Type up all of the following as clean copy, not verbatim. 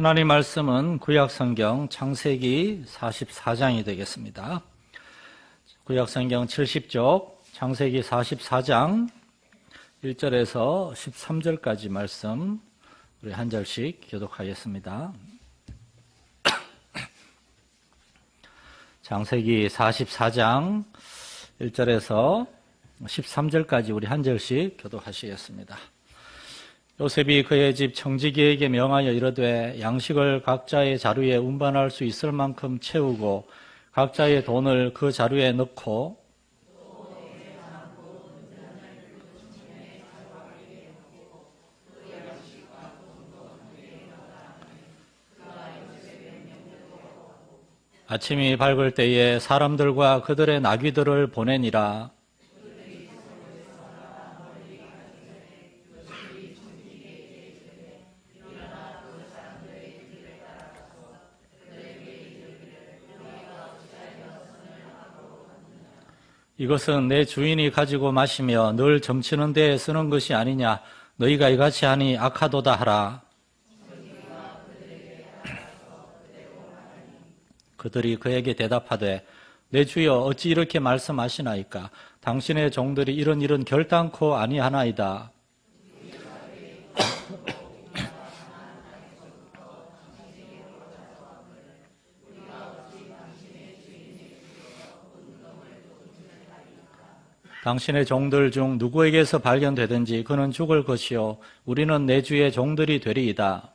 하나님 말씀은 구약성경 창세기 44장이 되겠습니다. 구약성경 70쪽 창세기 44장 1절에서 13절까지 말씀 우리 한 절씩 교독하겠습니다. 창세기 44장 1절에서 13절까지 우리 한 절씩 교독하시겠습니다. 요셉이 그의 집 청지기에게 명하여 이르되 양식을 각자의 자루에 운반할 수 있을 만큼 채우고 각자의 돈을 그 자루에 넣고 아침이 밝을 때에 사람들과 그들의 나귀들을 보내니라. 이것은 내 주인이 가지고 마시며 늘 점치는 데에 쓰는 것이 아니냐. 너희가 이같이 하니 악하도다 하라. 그들이 그에게 대답하되 내 주여 어찌 이렇게 말씀하시나이까. 당신의 종들이 이런 일은 결단코 아니하나이다. 당신의 종들 중 누구에게서 발견되든지 그는 죽을 것이요 우리는 내 주의 종들이 되리이다.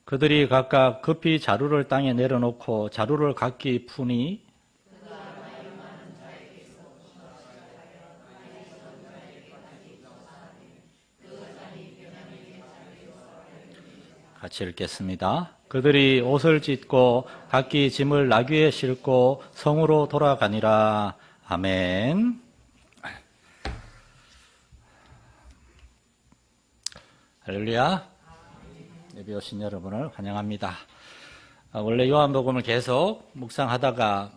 그들이 각각 급히 자루를 땅에 내려놓고 자루를 각기 푸니 같이 읽겠습니다. 그들이 옷을 찢고 각기 짐을 나귀에 싣고 성으로 돌아가니라. 아멘. 할렐루야. 예배 오신 여러분을 환영합니다. 원래 요한복음을 계속 묵상하다가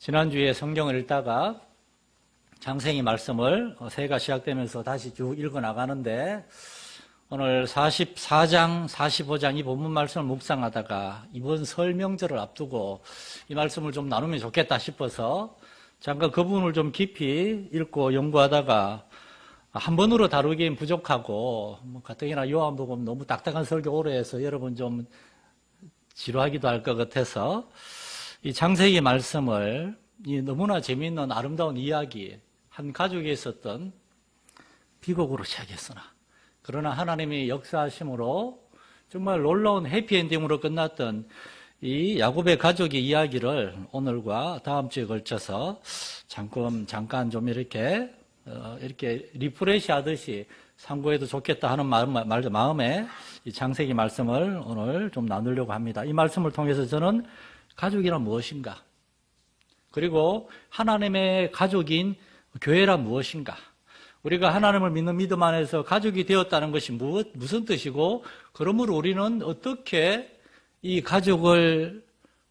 지난주에 성경을 읽다가 창세기 말씀을 새해가 시작되면서 다시 쭉 읽어나가는데 오늘 44장, 45장 이 본문 말씀을 묵상하다가 이번 설 명절을 앞두고 이 말씀을 좀 나누면 좋겠다 싶어서 잠깐 그 부분을 좀 깊이 읽고 연구하다가 한 번으로 다루기엔 부족하고 가뜩이나 요한복음 너무 딱딱한 설교 오래 해서 여러분 좀 지루하기도 할 것 같아서 이 창세기 말씀을 이 너무나 재미있는 아름다운 이야기 한 가족이 있었던 비극으로 시작했으나 그러나 하나님이 역사하심으로 정말 놀라운 해피엔딩으로 끝났던 이 야곱의 가족의 이야기를 오늘과 다음 주에 걸쳐서 잠깐 좀 이렇게 리프레시 하듯이 참고해도 좋겠다 하는 마음에 이 창세기 말씀을 오늘 좀 나누려고 합니다. 이 말씀을 통해서 저는 가족이란 무엇인가? 그리고 하나님의 가족인 교회란 무엇인가? 우리가 하나님을 믿는 믿음 안에서 가족이 되었다는 것이 무슨 뜻이고, 그러므로 우리는 어떻게 이 가족을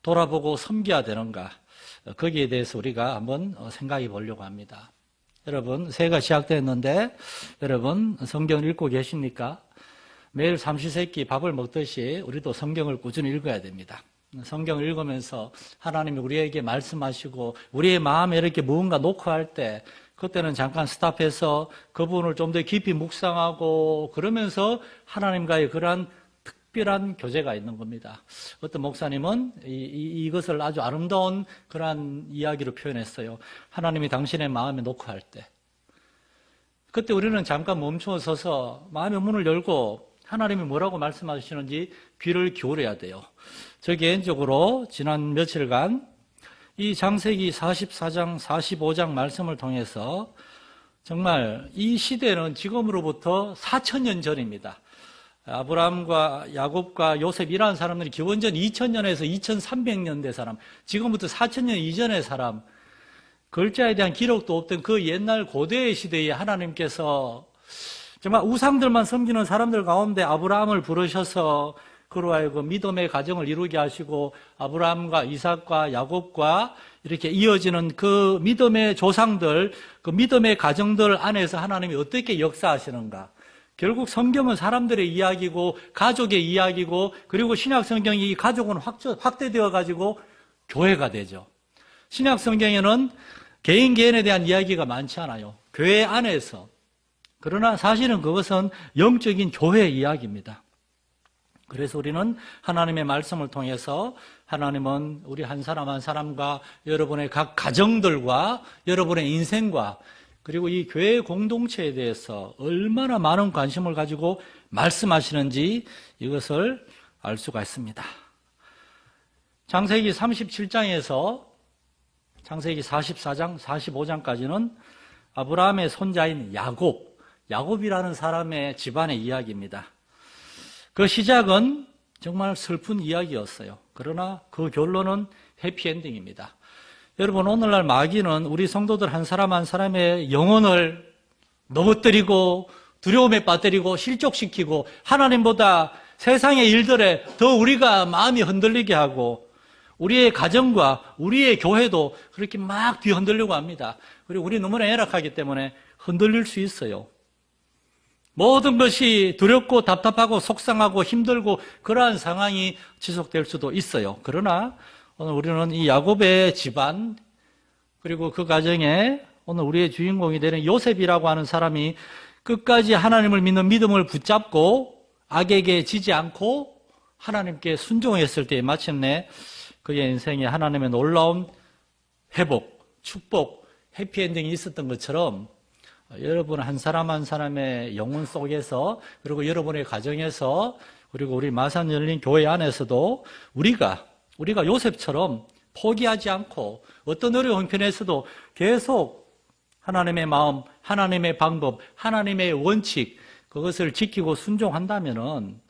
돌아보고 섬겨야 되는가? 거기에 대해서 우리가 한번 생각해 보려고 합니다. 여러분, 새해가 시작됐는데 여러분 성경을 읽고 계십니까? 매일 삼시세끼 밥을 먹듯이 우리도 성경을 꾸준히 읽어야 됩니다. 성경을 읽으면서 하나님이 우리에게 말씀하시고 우리의 마음에 이렇게 무언가 놓고 할 때 그때는 잠깐 스탑해서 그 부분을 좀 더 깊이 묵상하고 그러면서 하나님과의 그러한 특별한 교제가 있는 겁니다. 어떤 목사님은 이것을 아주 아름다운 그러한 이야기로 표현했어요. 하나님이 당신의 마음에 놓고 할 때. 그때 우리는 잠깐 멈춰 서서 마음의 문을 열고 하나님이 뭐라고 말씀하시는지 귀를 기울여야 돼요. 저 개인적으로 지난 며칠간 이 창세기 44장, 45장 말씀을 통해서 정말 이 시대는 지금으로부터 4,000년 전입니다. 아브라함과 야곱과 요셉이라는 사람들이 기원전 2000년에서 2300년대 사람, 지금부터 4000년 이전의 사람, 글자에 대한 기록도 없던 그 옛날 고대의 시대에 하나님께서 정말 우상들만 섬기는 사람들 가운데 아브라함을 부르셔서 그로 하여금 믿음의 가정을 이루게 하시고 아브라함과 이삭과 야곱과 이렇게 이어지는 그 믿음의 조상들, 그 믿음의 가정들 안에서 하나님이 어떻게 역사하시는가. 결국 성경은 사람들의 이야기고 가족의 이야기고 그리고 신약 성경이 이 가족은 확대되어 가지고 교회가 되죠. 신약 성경에는 개인 개인에 대한 이야기가 많지 않아요. 교회 안에서. 그러나 사실은 그것은 영적인 교회의 이야기입니다. 그래서 우리는 하나님의 말씀을 통해서 하나님은 우리 한 사람 한 사람과 여러분의 각 가정들과 여러분의 인생과 그리고 이 교회 공동체에 대해서 얼마나 많은 관심을 가지고 말씀하시는지 이것을 알 수가 있습니다. 창세기 37장에서 창세기 44장, 45장까지는 아브라함의 손자인 야곱이라는 사람의 집안의 이야기입니다. 그 시작은 정말 슬픈 이야기였어요. 그러나 그 결론은 해피엔딩입니다. 여러분, 오늘날 마귀는 우리 성도들 한 사람 한 사람의 영혼을 넘어뜨리고 두려움에 빠뜨리고 실족시키고 하나님보다 세상의 일들에 더 우리가 마음이 흔들리게 하고 우리의 가정과 우리의 교회도 그렇게 막 뒤흔들려고 합니다. 그리고 우리 너무나 열악하기 때문에 흔들릴 수 있어요. 모든 것이 두렵고 답답하고 속상하고 힘들고 그러한 상황이 지속될 수도 있어요. 그러나 오늘 우리는 이 야곱의 집안 그리고 그 가정에 오늘 우리의 주인공이 되는 요셉이라고 하는 사람이 끝까지 하나님을 믿는 믿음을 붙잡고 악에게 지지 않고 하나님께 순종했을 때 마침내 그의 인생에 하나님의 놀라운 회복, 축복, 해피엔딩이 있었던 것처럼 여러분 한 사람 한 사람의 영혼 속에서 그리고 여러분의 가정에서 그리고 우리 마산 열린 교회 안에서도 우리가 요셉처럼 포기하지 않고 어떤 어려운 형편에서도 계속 하나님의 마음, 하나님의 방법, 하나님의 원칙 그것을 지키고 순종한다면은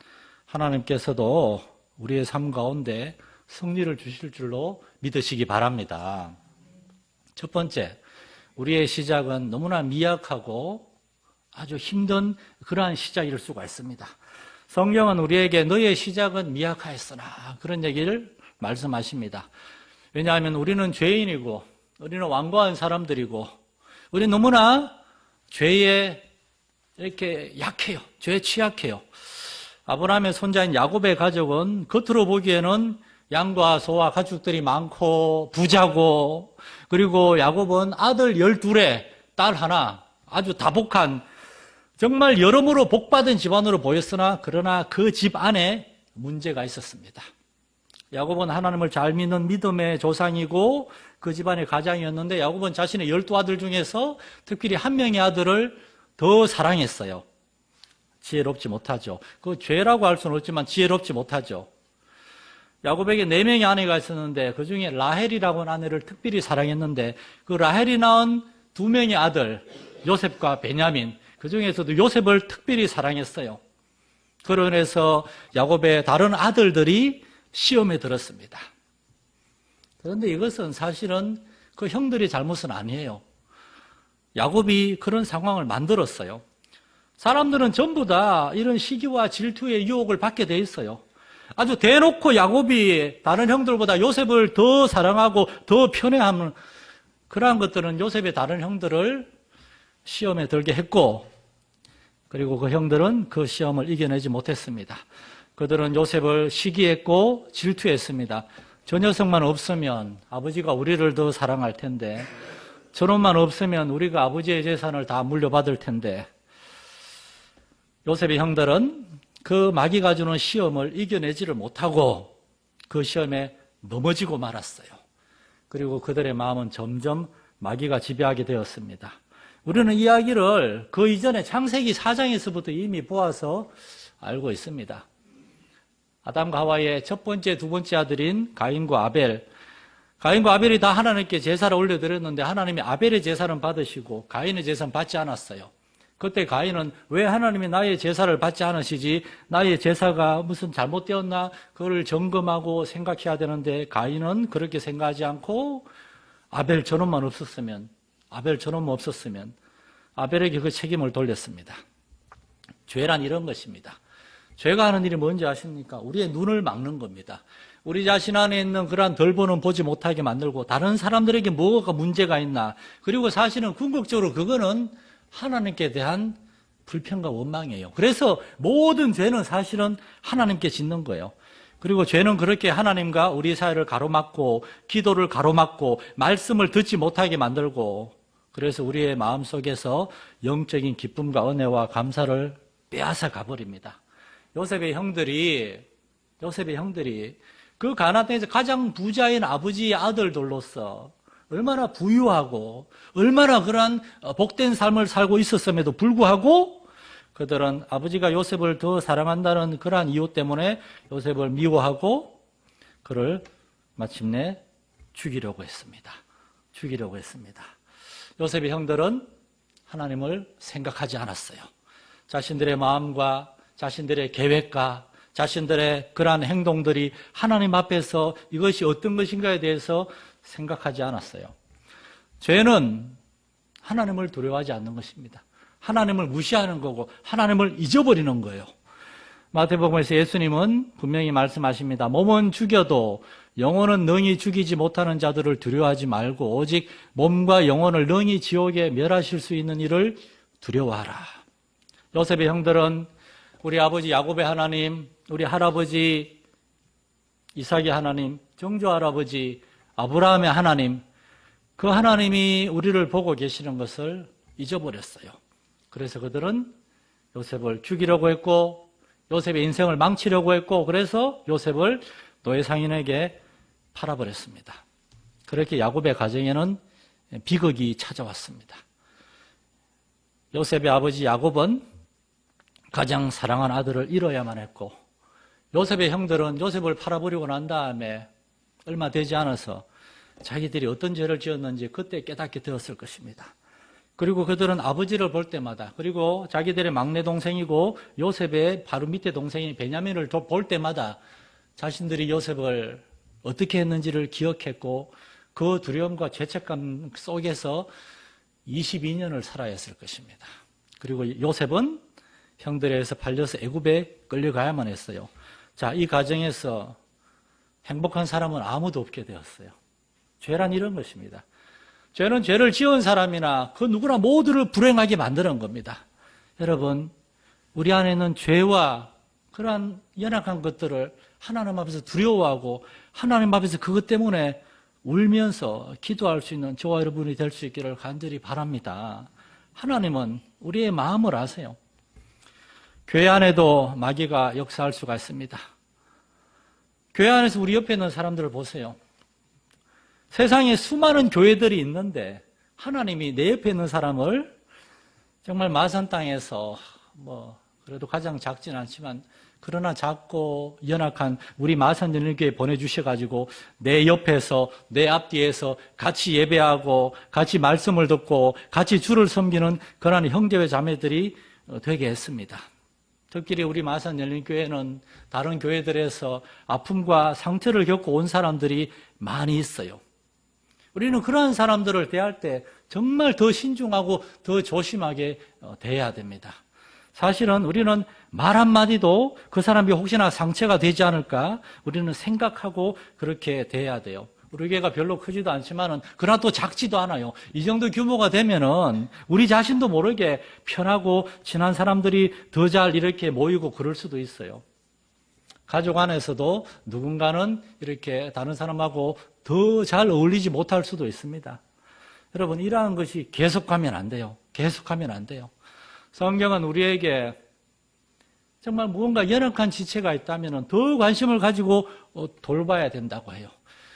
하나님께서도 우리의 삶 가운데 승리를 주실 줄로 믿으시기 바랍니다. 첫 번째, 우리의 시작은 너무나 미약하고 아주 힘든 그러한 시작일 수가 있습니다. 성경은 우리에게 너의 시작은 미약하였으나 그런 얘기를 말씀하십니다. 왜냐하면 우리는 죄인이고 우리는 완고한 사람들이고 우리는 너무나 죄에 이렇게 약해요. 죄에 취약해요. 아브라함의 손자인 야곱의 가족은 겉으로 보기에는 양과 소와 가축들이 많고 부자고 그리고 야곱은 아들 12에 딸 하나 아주 다복한 정말 여러모로 복받은 집안으로 보였으나 그러나 그 집 안에 문제가 있었습니다. 야곱은 하나님을 잘 믿는 믿음의 조상이고 그 집안의 가장이었는데 야곱은 자신의 12아들 중에서 특별히 한 명의 아들을 더 사랑했어요. 지혜롭지 못하죠. 그 죄라고 할 수는 없지만 지혜롭지 못하죠. 야곱에게 4명의 아내가 있었는데 그 중에 라헬이라고 하는 아내를 특별히 사랑했는데 그 라헬이 낳은 2명의 아들 요셉과 베냐민 그 중에서도 요셉을 특별히 사랑했어요. 그러면서 야곱의 다른 아들들이 시험에 들었습니다. 그런데 이것은 사실은 그 형들의 잘못은 아니에요. 야곱이 그런 상황을 만들었어요. 사람들은 전부 다 이런 시기와 질투의 유혹을 받게 돼 있어요. 아주 대놓고 야곱이 다른 형들보다 요셉을 더 사랑하고 더 편애하는 그러한 것들은 요셉의 다른 형들을 시험에 들게 했고 그리고 그 형들은 그 시험을 이겨내지 못했습니다. 그들은 요셉을 시기했고 질투했습니다. 저 녀석만 없으면 아버지가 우리를 더 사랑할 텐데 저놈만 없으면 우리가 아버지의 재산을 다 물려받을 텐데 요셉의 형들은 그 마귀가 주는 시험을 이겨내지를 못하고 그 시험에 넘어지고 말았어요. 그리고 그들의 마음은 점점 마귀가 지배하게 되었습니다. 우리는 이 이야기를 그 이전에 창세기 4장에서부터 이미 보아서 알고 있습니다. 아담과 하와의 첫 번째, 두 번째 아들인 가인과 아벨이 다 하나님께 제사를 올려드렸는데 하나님이 아벨의 제사는 받으시고 가인의 제사는 받지 않았어요. 그때 가인은 왜 하나님이 나의 제사를 받지 않으시지? 나의 제사가 무슨 잘못되었나? 그걸 점검하고 생각해야 되는데 가인은 그렇게 생각하지 않고 아벨 저놈만 없었으면 아벨에게 그 책임을 돌렸습니다. 죄란 이런 것입니다. 죄가 하는 일이 뭔지 아십니까? 우리의 눈을 막는 겁니다. 우리 자신 안에 있는 그러한 덜 보는 보지 못하게 만들고 다른 사람들에게 뭐가 문제가 있나. 그리고 사실은 궁극적으로 그거는 하나님께 대한 불평과 원망이에요. 그래서 모든 죄는 사실은 하나님께 짓는 거예요. 그리고 죄는 그렇게 하나님과 우리 사이를 가로막고 기도를 가로막고 말씀을 듣지 못하게 만들고 그래서 우리의 마음속에서 영적인 기쁨과 은혜와 감사를 빼앗아 가버립니다. 요셉의 형들이 그 가나안 땅에서 가장 부자인 아버지의 아들들로서 얼마나 부유하고 얼마나 그러한 복된 삶을 살고 있었음에도 불구하고 그들은 아버지가 요셉을 더 사랑한다는 그러한 이유 때문에 요셉을 미워하고 그를 마침내 죽이려고 했습니다. 요셉의 형들은 하나님을 생각하지 않았어요. 자신들의 마음과 자신들의 계획과 자신들의 그러한 행동들이 하나님 앞에서 이것이 어떤 것인가에 대해서 생각하지 않았어요. 죄는 하나님을 두려워하지 않는 것입니다. 하나님을 무시하는 거고 하나님을 잊어버리는 거예요. 마태복음에서 예수님은 분명히 말씀하십니다. 몸은 죽여도 영혼은 능히 죽이지 못하는 자들을 두려워하지 말고 오직 몸과 영혼을 능히 지옥에 멸하실 수 있는 일을 두려워하라. 요셉의 형들은 우리 아버지 야곱의 하나님, 우리 할아버지 이삭의 하나님, 정조 할아버지 아브라함의 하나님, 그 하나님이 우리를 보고 계시는 것을 잊어버렸어요. 그래서 그들은 요셉을 죽이려고 했고 요셉의 인생을 망치려고 했고 그래서 요셉을 노예상인에게 팔아버렸습니다. 그렇게 야곱의 가정에는 비극이 찾아왔습니다. 요셉의 아버지 야곱은 가장 사랑한 아들을 잃어야만 했고 요셉의 형들은 요셉을 팔아버리고 난 다음에 얼마 되지 않아서 자기들이 어떤 죄를 지었는지 그때 깨닫게 되었을 것입니다. 그리고 그들은 아버지를 볼 때마다 그리고 자기들의 막내 동생이고 요셉의 바로 밑에 동생인 베냐민을 볼 때마다 자신들이 요셉을 어떻게 했는지를 기억했고 그 두려움과 죄책감 속에서 22년을 살아야 했을 것입니다. 그리고 요셉은 형들에 의해서 팔려서 애굽에 끌려가야만 했어요. 자, 이 과정에서 행복한 사람은 아무도 없게 되었어요. 죄란 이런 것입니다. 죄는 죄를 지은 사람이나 그 누구나 모두를 불행하게 만드는 겁니다. 여러분, 우리 안에 있는 죄와 그러한 연약한 것들을 하나님 앞에서 두려워하고 하나님 앞에서 그것 때문에 울면서 기도할 수 있는 저와 여러분이 될 수 있기를 간절히 바랍니다. 하나님은 우리의 마음을 아세요. 교회 안에도 마귀가 역사할 수가 있습니다. 교회 안에서 우리 옆에 있는 사람들을 보세요. 세상에 수많은 교회들이 있는데 하나님이 내 옆에 있는 사람을 정말 마산 땅에서 그래도 가장 작진 않지만 그러나 작고 연약한 우리 마산 연일교회에 보내주셔가지고 내 옆에서 내 앞뒤에서 같이 예배하고 같이 말씀을 듣고 같이 주를 섬기는 그러한 형제와 자매들이 되게 했습니다. 특히 우리 마산 연일교회는 다른 교회들에서 아픔과 상처를 겪고 온 사람들이 많이 있어요. 우리는 그러한 사람들을 대할 때 정말 더 신중하고 더 조심하게 대해야 됩니다. 사실은 우리는 말 한마디도 그 사람이 혹시나 상처가 되지 않을까 우리는 생각하고 그렇게 대해야 돼요. 우리 교회가 별로 크지도 않지만은 그러나 또 작지도 않아요. 이 정도 규모가 되면은 우리 자신도 모르게 편하고 친한 사람들이 더 잘 이렇게 모이고 그럴 수도 있어요. 가족 안에서도 누군가는 이렇게 다른 사람하고 더 잘 어울리지 못할 수도 있습니다. 여러분, 이러한 것이 계속하면 안 돼요. 성경은 우리에게 정말 무언가 연약한 지체가 있다면 더 관심을 가지고 돌봐야 된다고 해요.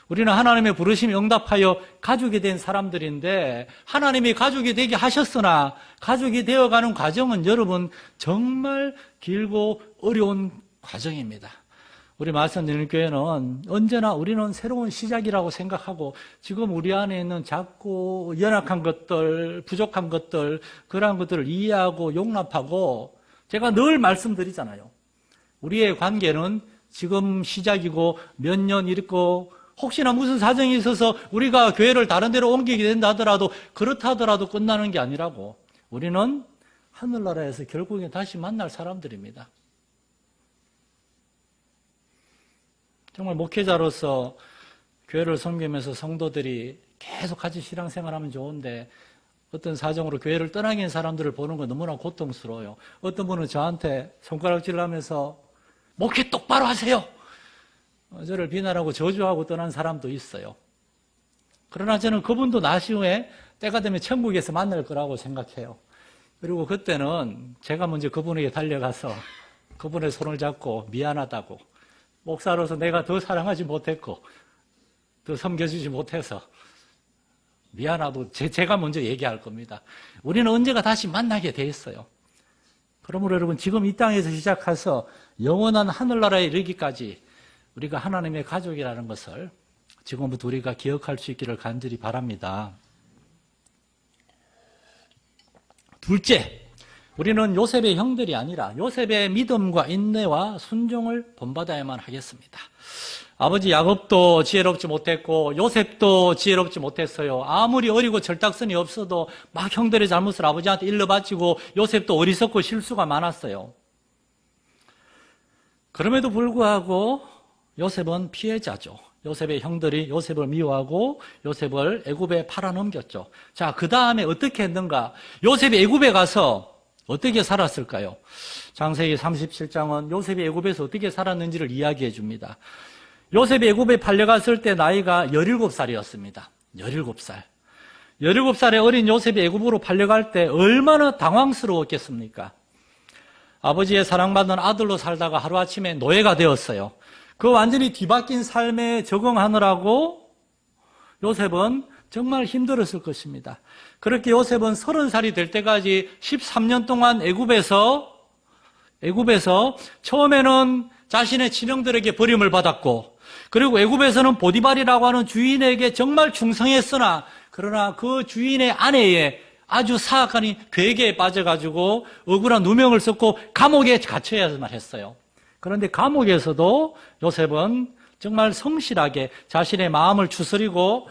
우리는 하나님의 부르심에 응답하여 가족이 된 사람들인데 하나님이 가족이 되게 하셨으나 가족이 되어가는 과정은 여러분 정말 길고 어려운 과정입니다. 우리 마산연일교회는 언제나 우리는 새로운 시작이라고 생각하고 지금 우리 안에 있는 작고 연약한 것들, 부족한 것들, 그러한 것들을 이해하고 용납하고 제가 늘 말씀드리잖아요. 우리의 관계는 지금 시작이고 몇 년 있고 혹시나 무슨 사정이 있어서 우리가 교회를 다른 데로 옮기게 된다 하더라도 그렇다 하더라도 끝나는 게 아니라고 우리는 하늘나라에서 결국에 다시 만날 사람들입니다. 정말 목회자로서 교회를 섬기면서 성도들이 계속 같이 신앙생활하면 좋은데 어떤 사정으로 교회를 떠나게 한 사람들을 보는 건 너무나 고통스러워요. 어떤 분은 저한테 손가락질을 하면서 목회 똑바로 하세요. 저를 비난하고 저주하고 떠난 사람도 있어요. 그러나 저는 그분도 나시 후에 때가 되면 천국에서 만날 거라고 생각해요. 그리고 그때는 제가 먼저 그분에게 달려가서 그분의 손을 잡고 미안하다고, 목사로서 내가 더 사랑하지 못했고 더 섬겨주지 못해서 미안하다고 제가 먼저 얘기할 겁니다. 우리는 언제가 다시 만나게 돼 있어요. 그러므로 여러분, 지금 이 땅에서 시작해서 영원한 하늘나라에 이르기까지 우리가 하나님의 가족이라는 것을 지금부터 우리가 기억할 수 있기를 간절히 바랍니다. 둘째, 우리는 요셉의 형들이 아니라 요셉의 믿음과 인내와 순종을 본받아야만 하겠습니다. 아버지 야곱도 지혜롭지 못했고 요셉도 지혜롭지 못했어요. 아무리 어리고 절딱선이 없어도 막 형들의 잘못을 아버지한테 일러바치고 요셉도 어리석고 실수가 많았어요. 그럼에도 불구하고 요셉은 피해자죠. 요셉의 형들이 요셉을 미워하고 요셉을 애굽에 팔아넘겼죠. 자, 그 다음에 어떻게 했는가? 요셉이 애굽에 가서 어떻게 살았을까요? 창세기 37장은 요셉이 애굽에서 어떻게 살았는지를 이야기해 줍니다. 요셉이 애굽에 팔려갔을 때 나이가 17살이었습니다. 17살. 17살의 어린 요셉이 애굽으로 팔려갈 때 얼마나 당황스러웠겠습니까? 아버지의 사랑받는 아들로 살다가 하루아침에 노예가 되었어요. 그 완전히 뒤바뀐 삶에 적응하느라고 요셉은 정말 힘들었을 것입니다. 그렇게 요셉은 30살이 될 때까지 13년 동안 애굽에서 처음에는 자신의 친형들에게 버림을 받았고, 그리고 애굽에서는 보디발이라고 하는 주인에게 정말 충성했으나 그러나 그 주인의 아내의 아주 사악한 괴계에 빠져가지고 억울한 누명을 썼고 감옥에 갇혀야만 했어요. 그런데 감옥에서도 요셉은 정말 성실하게 자신의 마음을 추스리고,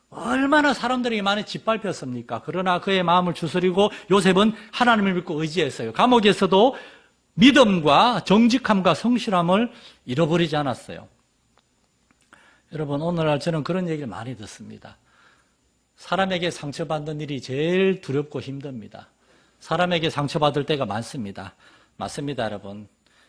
얼마나 사람들에게 많이 짓밟혔습니까? 그러나 그의 마음을 추스리고 요셉은 하나님을 믿고 의지했어요. 감옥에서도 믿음과 정직함과 성실함을 잃어버리지 않았어요. 여러분, 오늘날 저는 그런 얘기를 많이 듣습니다. 사람에게 상처받는 일이 제일 두렵고 힘듭니다. 사람에게 상처받을 때가 많습니다. 맞습니다, 여러분.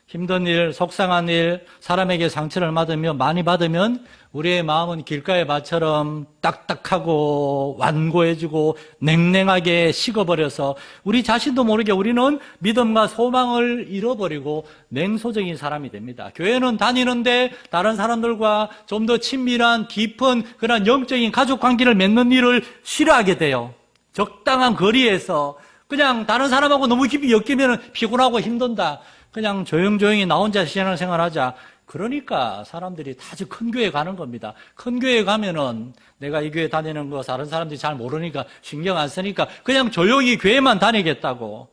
힘든 일, 속상한 일, 사람에게 상처를 많이 받으면 우리의 마음은 길가의 밭처럼 딱딱하고 완고해지고 냉랭하게 식어버려서 우리 자신도 모르게 우리는 믿음과 소망을 잃어버리고 냉소적인 사람이 됩니다. 교회는 다니는데 다른 사람들과 좀 더 친밀한 깊은 그런 영적인 가족 관계를 맺는 일을 싫어하게 돼요. 적당한 거리에서 그냥 다른 사람하고 너무 깊이 엮이면 피곤하고 힘든다. 그냥 조용조용히 나 혼자 신앙생활하자. 그러니까 사람들이 다 큰 교회 가는 겁니다. 큰 교회 가면은 내가 이 교회 다니는 거 다른 사람들이 잘 모르니까 신경 안 쓰니까 그냥 조용히 교회만 다니겠다고.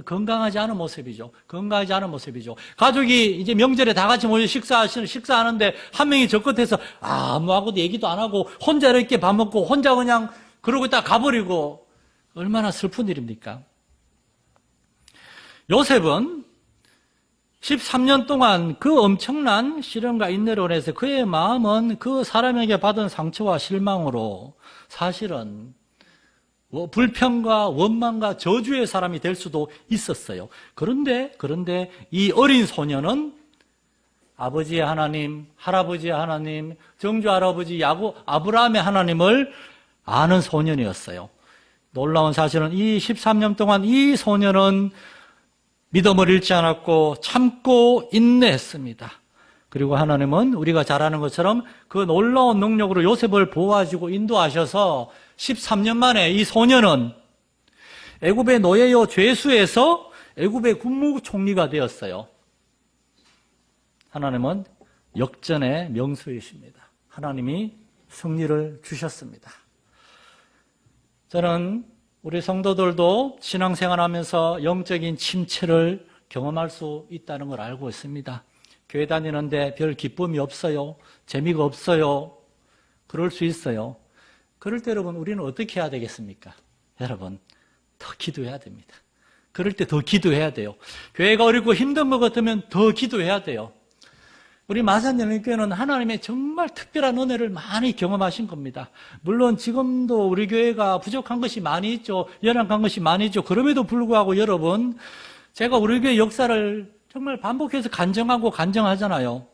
건강하지 않은 모습이죠. 건강하지 않은 모습이죠. 가족이 이제 명절에 다 같이 모여 식사하는데 한 명이 저 끝에서 아무하고도 얘기도 안 하고 혼자 이렇게 밥 먹고 혼자 그냥 그러고 있다가 가버리고, 얼마나 슬픈 일입니까? 요셉은 13년 동안 그 엄청난 시련과 인내로 인해서 그의 마음은 그 사람에게 받은 상처와 실망으로 사실은 불평과 원망과 저주의 사람이 될 수도 있었어요. 그런데 이 어린 소녀는 아버지의 하나님, 할아버지의 하나님, 정주 할아버지 아브라함의 하나님을 아는 소년이었어요. 놀라운 사실은 이 13년 동안 이 소년은 믿음을 잃지 않았고 참고 인내했습니다. 그리고 하나님은 우리가 잘 아는 것처럼 그 놀라운 능력으로 요셉을 보호하시고 인도하셔서 13년 만에 이 소년은 애굽의 노예요 죄수에서 애굽의 국무총리가 되었어요. 하나님은 역전의 명수이십니다. 하나님이 승리를 주셨습니다. 저는 우리 성도들도 신앙생활하면서 영적인 침체를 경험할 수 있다는 걸 알고 있습니다. 교회 다니는데 별 기쁨이 없어요. 재미가 없어요. 그럴 수 있어요. 그럴 때 여러분, 우리는 어떻게 해야 되겠습니까? 여러분, 더 기도해야 됩니다. 그럴 때 더 기도해야 돼요. 교회가 어렵고 힘든 것 같으면 더 기도해야 돼요. 우리 마산연합교회는 하나님의 정말 특별한 은혜를 많이 경험하신 겁니다. 물론 지금도 우리 교회가 부족한 것이 많이 있죠. 연약한 것이 많이 있죠. 그럼에도 불구하고 여러분, 제가 우리 교회 역사를 정말 반복해서 간증하잖아요.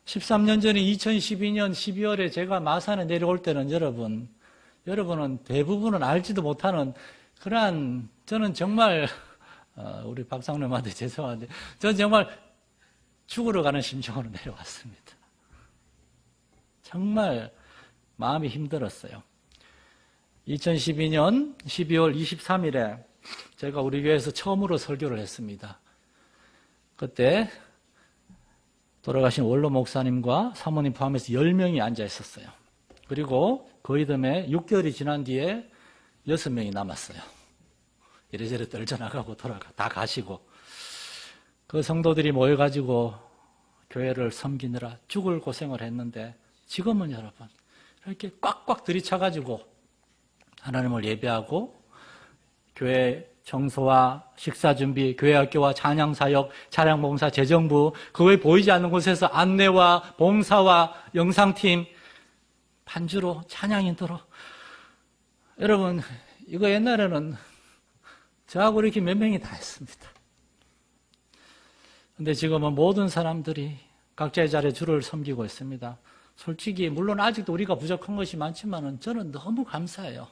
13년 전에 2012년 12월에 제가 마산에 내려올 때는 여러분은 대부분은 알지도 못하는 그러한, 저는 정말 우리 박상님한테 죄송한데 저는 정말 죽으러 가는 심정으로 내려왔습니다. 정말 마음이 힘들었어요. 2012년 12월 23일에 제가 우리 교회에서 처음으로 설교를 했습니다. 그때 돌아가신 원로 목사님과 사모님 포함해서 10명이 앉아 있었어요. 그리고 그 이듬해 6개월이 지난 뒤에 6명이 남았어요. 이래저래 떨쳐나가고 다 가시고, 그 성도들이 모여가지고 교회를 섬기느라 죽을 고생을 했는데, 지금은 여러분 이렇게 꽉꽉 들이차가지고 하나님을 예배하고 교회 청소와 식사 준비, 교회 학교와 찬양 사역, 차량 봉사, 재정부, 그 외에 보이지 않는 곳에서 안내와 봉사와 영상팀, 반주로 찬양인도로. 여러분, 이거 옛날에는 저하고 이렇게 몇 명이 다 했습니다. 근데 지금은 모든 사람들이 각자의 자리에 주를 섬기고 있습니다. 솔직히 물론 아직도 우리가 부족한 것이 많지만 저는 너무 감사해요.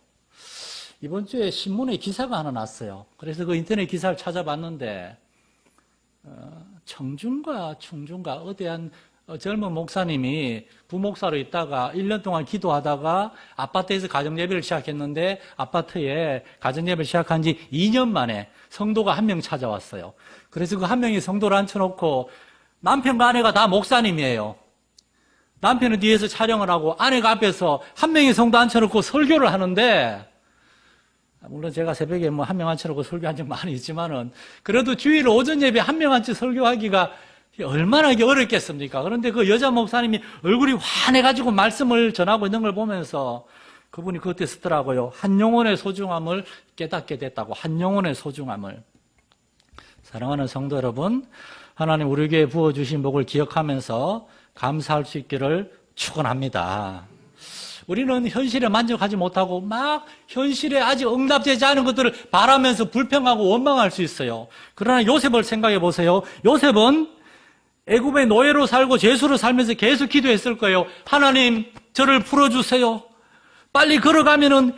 이번 주에 신문에 기사가 하나 났어요. 그래서 그 인터넷 기사를 찾아봤는데 청중과 충중과 어디한 젊은 목사님이 부목사로 있다가 1년 동안 기도하다가 아파트에서 가정예배를 시작했는데, 아파트에 가정예배를 시작한 지 2년 만에 성도가 한 명 찾아왔어요. 그래서 그 한 명이 성도를 앉혀놓고, 남편과 아내가 다 목사님이에요. 남편은 뒤에서 촬영을 하고 아내가 앞에서 한 명의 성도 앉혀놓고 설교를 하는데, 물론 제가 새벽에 한 명 앉혀놓고 설교한 적 많이 있지만은, 그래도 주일 오전 예배 한 명 앉혀 설교하기가 얼마나 어렵겠습니까? 그런데 그 여자 목사님이 얼굴이 환해가지고 말씀을 전하고 있는 걸 보면서 그분이 그때 쓰더라고요. 한 영혼의 소중함을 깨닫게 됐다고. 한 영혼의 소중함을. 사랑하는 성도 여러분, 하나님 우리 교회에 부어주신 복을 기억하면서 감사할 수 있기를 축원합니다. 우리는 현실에 만족하지 못하고 막 현실에 아직 응답되지 않은 것들을 바라면서 불평하고 원망할 수 있어요. 그러나 요셉을 생각해 보세요. 요셉은 애굽의 노예로 살고 죄수로 살면서 계속 기도했을 거예요. 하나님, 저를 풀어주세요. 빨리 걸어가면은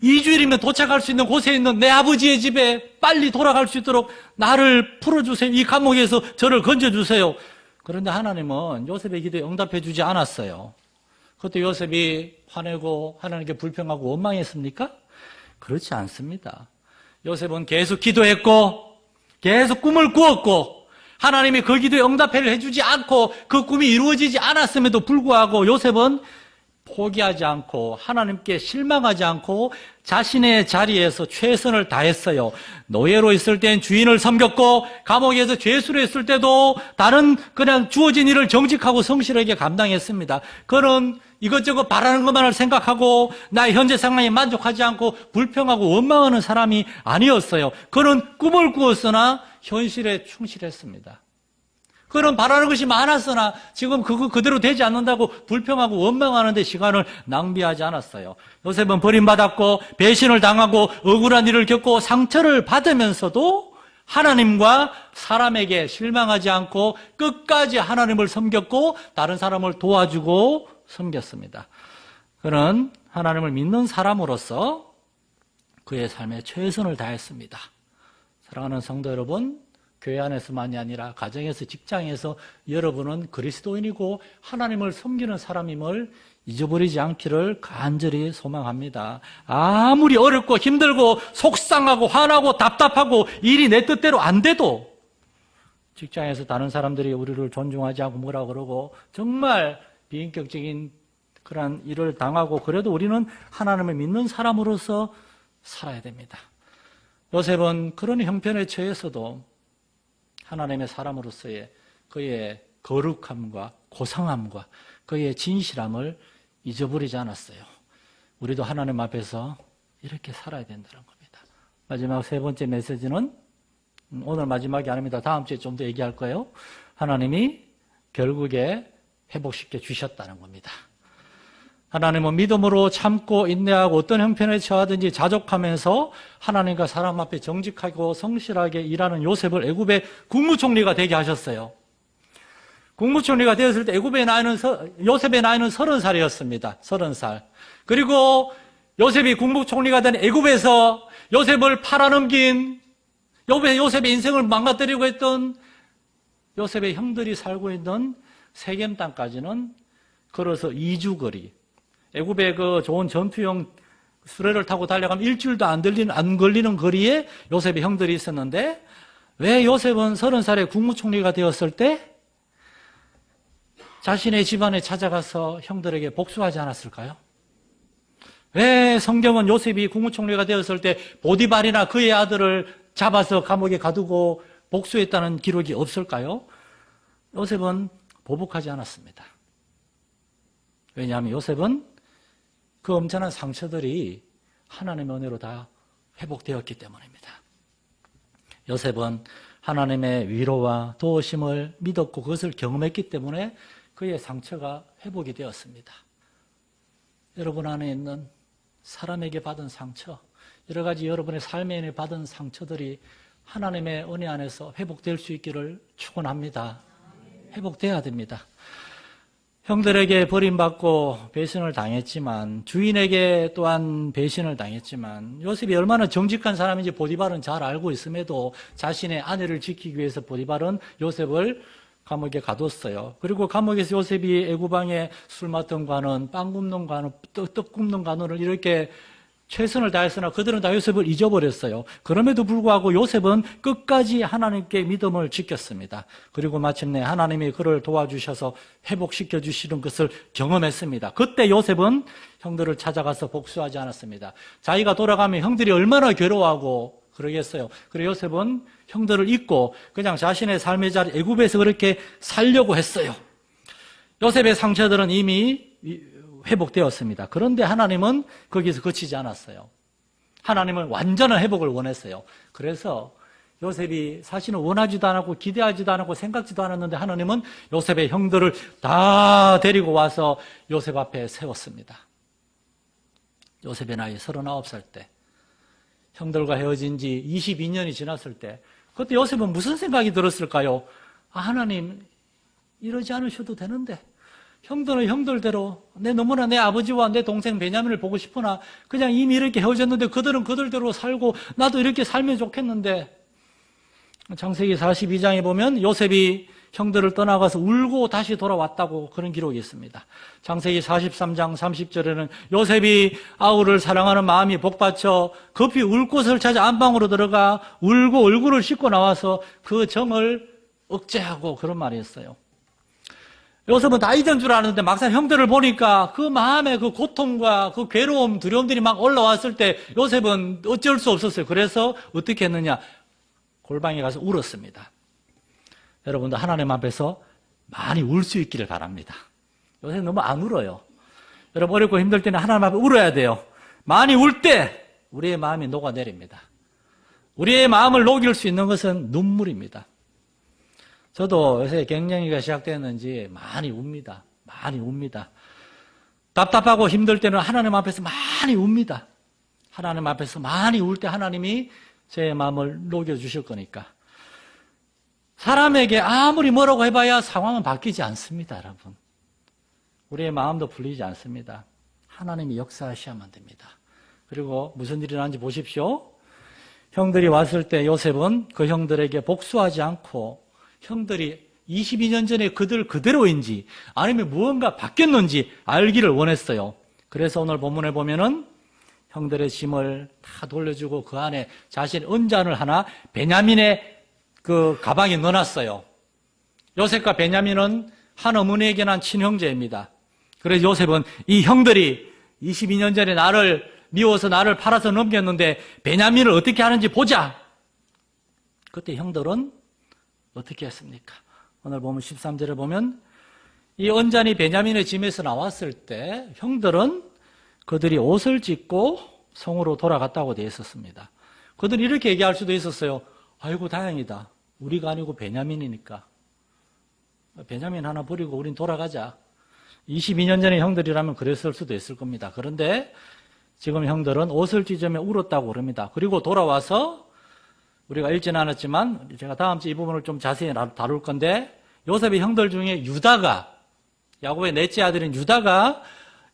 2주일이면 도착할 수 있는 곳에 있는 내 아버지의 집에 빨리 돌아갈 수 있도록 나를 풀어주세요. 이 감옥에서 저를 건져주세요. 그런데 하나님은 요셉의 기도에 응답해 주지 않았어요. 그때 요셉이 화내고 하나님께 불평하고 원망했습니까? 그렇지 않습니다. 요셉은 계속 기도했고 계속 꿈을 꾸었고, 하나님이 그 기도에 응답을 해주지 않고 그 꿈이 이루어지지 않았음에도 불구하고 요셉은 포기하지 않고 하나님께 실망하지 않고 자신의 자리에서 최선을 다했어요. 노예로 있을 땐 주인을 섬겼고, 감옥에서 죄수로 있을 때도 다른 그냥 주어진 일을 정직하고 성실하게 감당했습니다. 그는 이것저것 바라는 것만을 생각하고 나의 현재 상황에 만족하지 않고 불평하고 원망하는 사람이 아니었어요. 그는 꿈을 꾸었으나 현실에 충실했습니다. 그는 바라는 것이 많았으나 지금 그거 그대로 되지 않는다고 불평하고 원망하는 데 시간을 낭비하지 않았어요. 요셉은 버림받았고 배신을 당하고 억울한 일을 겪고 상처를 받으면서도 하나님과 사람에게 실망하지 않고 끝까지 하나님을 섬겼고 다른 사람을 도와주고 섬겼습니다. 그는 하나님을 믿는 사람으로서 그의 삶에 최선을 다했습니다. 사랑하는 성도 여러분, 교회 안에서만이 아니라 가정에서, 직장에서 여러분은 그리스도인이고 하나님을 섬기는 사람임을 잊어버리지 않기를 간절히 소망합니다. 아무리 어렵고 힘들고 속상하고 화나고 답답하고 일이 내 뜻대로 안 돼도, 직장에서 다른 사람들이 우리를 존중하지 않고 뭐라 그러고 정말 비인격적인 그런 일을 당하고, 그래도 우리는 하나님을 믿는 사람으로서 살아야 됩니다. 요셉은 그런 형편에 처해서도 하나님의 사람으로서의 그의 거룩함과 고상함과 그의 진실함을 잊어버리지 않았어요. 우리도 하나님 앞에서 이렇게 살아야 된다는 겁니다. 마지막 세 번째 메시지는 오늘 마지막이 아닙니다. 다음 주에 좀 더 얘기할 거예요. 하나님이 결국에 회복시켜 주셨다는 겁니다. 하나님은 믿음으로 참고 인내하고 어떤 형편에 처하든지 자족하면서 하나님과 사람 앞에 정직하고 성실하게 일하는 요셉을 애굽의 국무총리가 되게 하셨어요. 국무총리가 되었을 때 요셉의 나이는 30살이었습니다. 30살. 그리고 요셉이 국무총리가 된 애굽에서 요셉을 팔아넘긴, 요셉의 인생을 망가뜨리고 했던 요셉의 형들이 살고 있는 세겜 땅까지는 걸어서 2주 거리. 애굽의 그 좋은 전투용 수레를 타고 달려가면 일주일도 안 걸리는 거리에 요셉의 형들이 있었는데, 왜 요셉은 30살에 국무총리가 되었을 때 자신의 집안에 찾아가서 형들에게 복수하지 않았을까요? 왜 성경은 요셉이 국무총리가 되었을 때 보디발이나 그의 아들을 잡아서 감옥에 가두고 복수했다는 기록이 없을까요? 요셉은 보복하지 않았습니다. 왜냐하면 요셉은 그 엄청난 상처들이 하나님의 은혜로 다 회복되었기 때문입니다. 요셉은 하나님의 위로와 도우심을 믿었고 그것을 경험했기 때문에 그의 상처가 회복이 되었습니다. 여러분 안에 있는 사람에게 받은 상처, 여러 가지 여러분의 삶에 받은 상처들이 하나님의 은혜 안에서 회복될 수 있기를 축원합니다. 회복돼야 됩니다. 형들에게 버림받고 배신을 당했지만, 주인에게 또한 배신을 당했지만, 요셉이 얼마나 정직한 사람인지 보디발은 잘 알고 있음에도 자신의 아내를 지키기 위해서 보디발은 요셉을 감옥에 가뒀어요. 그리고 감옥에서 요셉이 애구방에 술 맡은 관원, 빵 굽는 관원, 떡 굽는 관원을 이렇게 최선을 다했으나 그들은 다 요셉을 잊어버렸어요. 그럼에도 불구하고 요셉은 끝까지 하나님께 믿음을 지켰습니다. 그리고 마침내 하나님이 그를 도와주셔서 회복시켜 주시는 것을 경험했습니다. 그때 요셉은 형들을 찾아가서 복수하지 않았습니다. 자기가 돌아가면 형들이 얼마나 괴로워하고 그러겠어요. 그래서 요셉은 형들을 잊고 그냥 자신의 삶의 자리 애굽에서 그렇게 살려고 했어요. 요셉의 상처들은 이미 회복되었습니다. 그런데 하나님은 거기서 그치지 않았어요. 하나님은 완전한 회복을 원했어요. 그래서 요셉이 사실은 원하지도 않았고 기대하지도 않았고 생각지도 않았는데 하나님은 요셉의 형들을 다 데리고 와서 요셉 앞에 세웠습니다. 요셉의 나이 39살 때 형들과 헤어진 지 22년이 지났을 때 그때 요셉은 무슨 생각이 들었을까요? 하나님, 이러지 않으셔도 되는데 형들은 형들대로 너무나 내 아버지와 내 동생 베냐민을 보고 싶으나 그냥 이미 이렇게 헤어졌는데 그들은 그들대로 살고 나도 이렇게 살면 좋겠는데. 창세기 42장에 보면 요셉이 형들을 떠나가서 울고 다시 돌아왔다고 그런 기록이 있습니다. 창세기 43장 30절에는 요셉이 아우를 사랑하는 마음이 복받쳐 급히 울 곳을 찾아 안방으로 들어가 울고 얼굴을 씻고 나와서 그 정을 억제하고 그런 말이 있어요. 요셉은 다 잊은 줄 아는데 막상 형들을 보니까 그 마음의 그 고통과 그 괴로움, 두려움들이 막 올라왔을 때 요셉은 어쩔 수 없었어요. 그래서 어떻게 했느냐? 골방에 가서 울었습니다. 여러분도 하나님 앞에서 많이 울 수 있기를 바랍니다. 요새 너무 안 울어요. 여러분 어렵고 힘들 때는 하나님 앞에 울어야 돼요. 많이 울 때 우리의 마음이 녹아내립니다. 우리의 마음을 녹일 수 있는 것은 눈물입니다. 저도 요새 갱년기가 시작됐는지 많이 웁니다. 많이 웁니다. 답답하고 힘들 때는 하나님 앞에서 많이 웁니다. 하나님 앞에서 많이 울 때 하나님이 제 마음을 녹여주실 거니까. 사람에게 아무리 뭐라고 해봐야 상황은 바뀌지 않습니다, 여러분. 우리의 마음도 풀리지 않습니다. 하나님이 역사하셔야만 됩니다. 그리고 무슨 일이 나는지 보십시오. 형들이 왔을 때 요셉은 그 형들에게 복수하지 않고 형들이 22년 전에 그들 그대로인지 아니면 무언가 바뀌었는지 알기를 원했어요. 그래서 오늘 본문에 보면은 형들의 짐을 다 돌려주고 그 안에 자신의 은잔을 하나 베냐민의 그 가방에 넣어놨어요. 요셉과 베냐민은 한 어머니에게 난 친형제입니다. 그래서 요셉은 이 형들이 22년 전에 나를 미워서 나를 팔아서 넘겼는데 베냐민을 어떻게 하는지 보자. 그때 형들은 어떻게 했습니까? 오늘 보면 13절에 보면 이 은잔이 베냐민의 짐에서 나왔을 때 형들은 그들이 옷을 찢고 성으로 돌아갔다고 되어 있었습니다. 그들이 이렇게 얘기할 수도 있었어요. 아이고 다행이다. 우리가 아니고 베냐민이니까. 베냐민 하나 버리고 우린 돌아가자. 22년 전에 형들이라면 그랬을 수도 있을 겁니다. 그런데 지금 형들은 옷을 찢으며 울었다고 그럽니다. 그리고 돌아와서 우리가 읽지는 않았지만 제가 다음 주 이 부분을 좀 자세히 다룰 건데 요셉의 형들 중에 유다가, 야곱의 넷째 아들인 유다가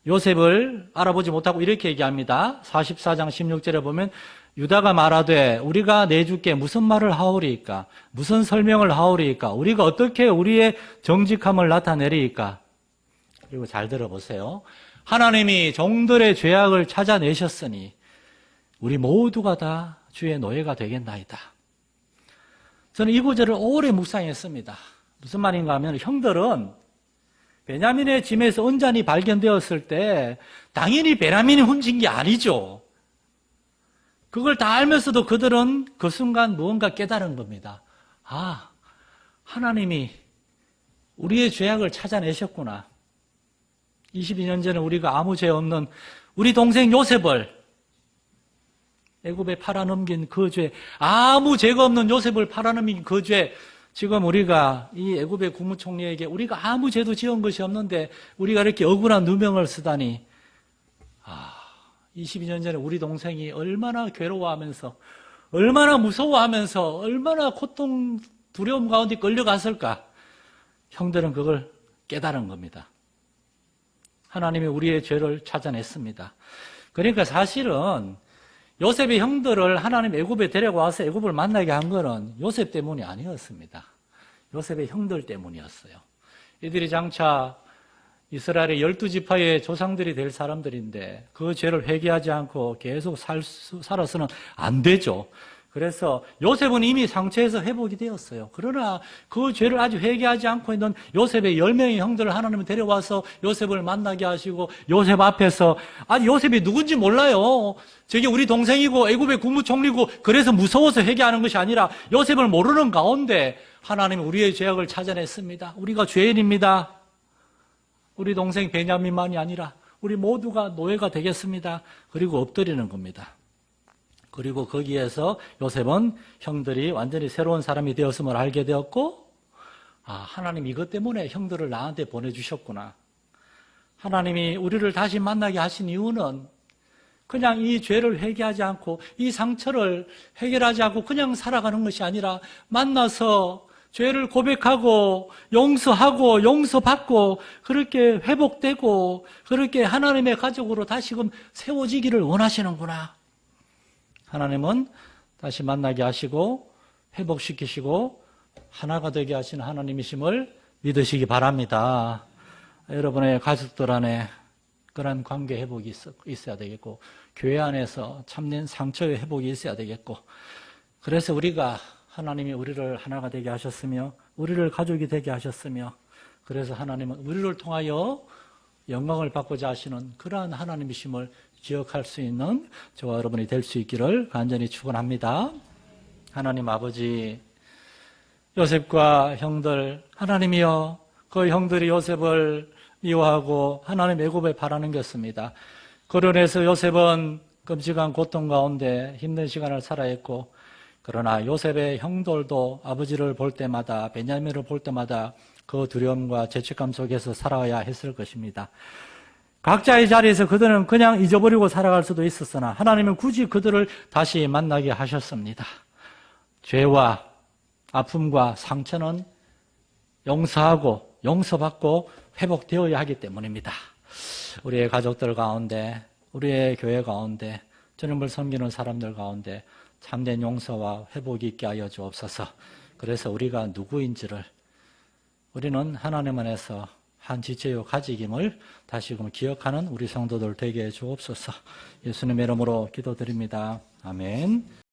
요셉을 알아보지 못하고 이렇게 얘기합니다. 44장 16절에 보면 유다가 말하되 우리가 내주께 무슨 말을 하오리이까? 무슨 설명을 하오리이까? 우리가 어떻게 우리의 정직함을 나타내리이까? 그리고 잘 들어보세요. 하나님이 종들의 죄악을 찾아내셨으니 우리 모두가 다 주의 노예가 되겠나이다. 저는 이 구절을 오래 묵상했습니다. 무슨 말인가 하면 형들은 베냐민의 짐에서 은잔이 발견되었을 때 당연히 베냐민이 훔친 게 아니죠. 그걸 다 알면서도 그들은 그 순간 무언가 깨달은 겁니다. 아, 하나님이 우리의 죄악을 찾아내셨구나. 22년 전에 우리가 아무 죄 없는 우리 동생 요셉을 애굽에 팔아넘긴 그 죄, 아무 죄가 없는 요셉을 팔아넘긴 그 죄, 지금 우리가 이 애굽의 국무총리에게 우리가 아무 죄도 지은 것이 없는데 우리가 이렇게 억울한 누명을 쓰다니, 22년 전에 우리 동생이 얼마나 괴로워하면서, 얼마나 무서워하면서, 얼마나 고통, 두려움 가운데 끌려갔을까? 형들은 그걸 깨달은 겁니다. 하나님이 우리의 죄를 찾아냈습니다. 그러니까 사실은 요셉의 형들을 하나님 애굽에 데려와서 애굽을 만나게 한 거는 요셉 때문이 아니었습니다. 요셉의 형들 때문이었어요. 이들이 장차 이스라엘의 12지파의 조상들이 될 사람들인데 그 죄를 회개하지 않고 계속 살아서는 안 되죠. 그래서 요셉은 이미 상처에서 회복이 되었어요. 그러나 그 죄를 아직 회개하지 않고 있는 요셉의 10명의 형들을 하나님은 데려와서 요셉을 만나게 하시고 요셉 앞에서, 아니 요셉이 누군지 몰라요. 저게 우리 동생이고 애굽의 국무총리고 그래서 무서워서 회개하는 것이 아니라 요셉을 모르는 가운데 하나님이 우리의 죄악을 찾아냈습니다. 우리가 죄인입니다. 우리 동생 베냐민만이 아니라 우리 모두가 노예가 되겠습니다. 그리고 엎드리는 겁니다. 그리고 거기에서 요셉은 형들이 완전히 새로운 사람이 되었음을 알게 되었고, 하나님 이것 때문에 형들을 나한테 보내주셨구나. 하나님이 우리를 다시 만나게 하신 이유는 그냥 이 죄를 회개하지 않고 이 상처를 해결하지 않고 그냥 살아가는 것이 아니라 만나서 죄를 고백하고 용서하고 용서받고 그렇게 회복되고 그렇게 하나님의 가족으로 다시금 세워지기를 원하시는구나. 하나님은 다시 만나게 하시고 회복시키시고 하나가 되게 하시는 하나님이심을 믿으시기 바랍니다. 여러분의 가족들 안에 그런 관계 회복이 있어야 되겠고 교회 안에서 참된 상처의 회복이 있어야 되겠고, 그래서 우리가 하나님이 우리를 하나가 되게 하셨으며 우리를 가족이 되게 하셨으며, 그래서 하나님은 우리를 통하여 영광을 받고자 하시는 그러한 하나님이심을 기억할 수 있는 저와 여러분이 될 수 있기를 간절히 축원합니다. 하나님 아버지, 요셉과 형들, 하나님이여, 그 형들이 요셉을 미워하고 하나님 애굽에 팔아넘겼습니다. 그러내서 요셉은 끔찍한 고통 가운데 힘든 시간을 살아야 했고, 그러나 요셉의 형들도 아버지를 볼 때마다, 베냐민을 볼 때마다 그 두려움과 죄책감 속에서 살아야 했을 것입니다. 각자의 자리에서 그들은 그냥 잊어버리고 살아갈 수도 있었으나 하나님은 굳이 그들을 다시 만나게 하셨습니다. 죄와 아픔과 상처는 용서하고 용서받고 회복되어야 하기 때문입니다. 우리의 가족들 가운데, 우리의 교회 가운데, 주님을 섬기는 사람들 가운데 참된 용서와 회복이 있게 하여 주옵소서. 그래서 우리가 누구인지를, 우리는 하나님 안에서 한 지체요 가직임을 다시금 기억하는 우리 성도들 되게 해 주옵소서. 예수님의 이름으로 기도드립니다. 아멘.